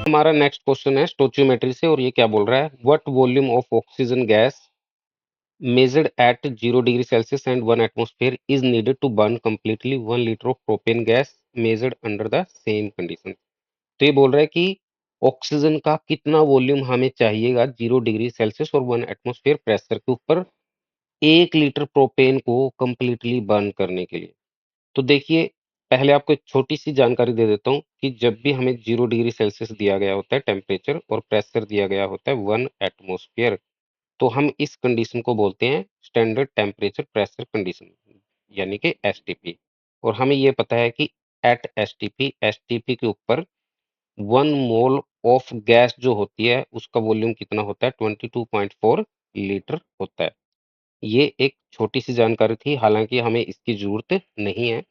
हमारा next question है स्टोचियोमेट्री से और ये क्या बोल रहा है, what volume of oxygen gas measured at 0 degree Celsius and 1 atmosphere is needed to burn completely 1 liter of propane gas measured under the same condition। तो ये बोल रहा है कि ऑक्सीजन का कितना वॉल्यूम हमें चाहिएगा 0 डिग्री सेल्सियस और 1 एटमॉस्फेयर प्रेशर के ऊपर 1 लीटर प्रोपेन को कंप्लीटली बर्न करने के लिए। तो देखिए, पहले आपको एक छोटी-सी जानकारी दे देता हूँ कि जब भी हमें 0 डिग्री सेल्सियस दिया गया होता है टेम्परेचर और प्रेशर दिया गया होता है 1 एटमॉस्फेयर, तो हम इस कंडीशन को बोलते हैं स्टैंडर्ड टेम्परेचर प्रेशर कंडीशन, यानी कि एसटीपी। और हमें ये पता है कि एट एसटीपी के ऊपर 1 मोल ऑफ गैस जो होती है उसका वॉल्यूम कितना होता है 22.4 लीटर होता है। ये एक छोटी-सी जानकारी थी, हालाँकि हमें इसकी ज़रूरत नहीं है।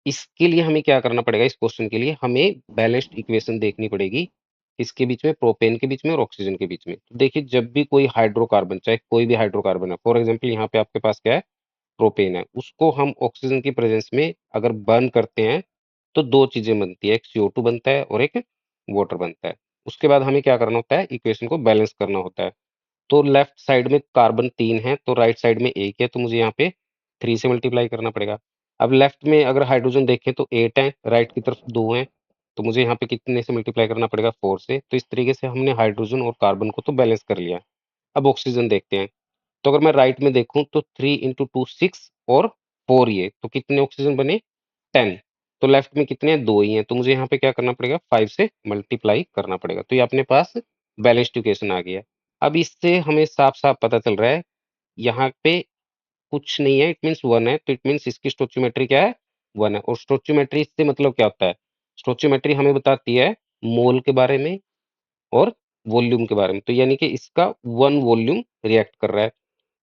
इसके लिए हमें क्या करना पड़ेगा, इस क्वेश्चन के लिए हमें बैलेंस्ड इक्वेशन देखनी पड़ेगी, किसके बीच में, प्रोपेन के बीच में और ऑक्सीजन के बीच में। तो देखिए, जब भी कोई हाइड्रोकार्बन, चाहे कोई भी हाइड्रोकार्बन है, फॉर एग्जांपल यहाँ पे आपके पास क्या है, प्रोपेन है, उसको हम ऑक्सीजन की प्रेजेंस में अगर बर्न करते हैं तो 2 चीजें बनती है, एक CO2 बनता है और एक वाटर बनता है। उसके बाद हमें क्या करना होता है, इक्वेशन को बैलेंस करना होता है। तो लेफ्ट साइड में कार्बन 3 है, तो राइट साइड में 1 है, तो मुझे यहाँ पे 3 से मल्टीप्लाई करना पड़ेगा। अब लेफ्ट में अगर हाइड्रोजन देखें तो 8 है, राइट की तरफ 2 हैं, तो मुझे यहाँ पे कितने से मल्टीप्लाई करना पड़ेगा, 4 से। तो इस तरीके से हमने हाइड्रोजन और कार्बन को तो बैलेंस कर लिया। अब ऑक्सीजन देखते हैं, तो अगर मैं राइट में देखूँ तो 3 इंटू 2 6 और 4 ये, तो कितने ऑक्सीजन बने, 10। तो लेफ्ट में कितने हैं, 2 ही हैं, तो मुझे यहाँ पे क्या करना पड़ेगा, 5 से मल्टीप्लाई करना पड़ेगा। तो ये अपने पास बैलेंस्ड इक्वेशन आ गया। अब इससे हमें साफ-साफ पता चल रहा है, यहाँ पे कुछ नहीं है, इट मीन्स 1 है, तो इट मीन्स इसकी स्टोइचियोमेट्री क्या है, 1 है। और स्टोइचियोमेट्री से मतलब क्या होता है? स्टोइचियोमेट्री हमें बताती है मोल के बारे में और वॉल्यूम के बारे में। तो यानी कि इसका 1 वॉल्यूम रिएक्ट कर रहा है,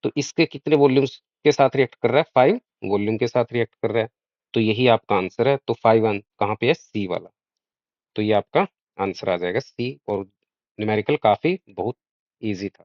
तो इसके कितने वॉल्यूम्स के साथ रिएक्ट कर रहा है, 5 वॉल्यूम के साथ रिएक्ट कर रहा है। तो यही आपका आंसर है। तो 5 कहाँ पे है, सी वाला। तो ये आपका आंसर आ जाएगा सी। और न्यूमेरिकल काफ़ी बहुत ईज़ी था।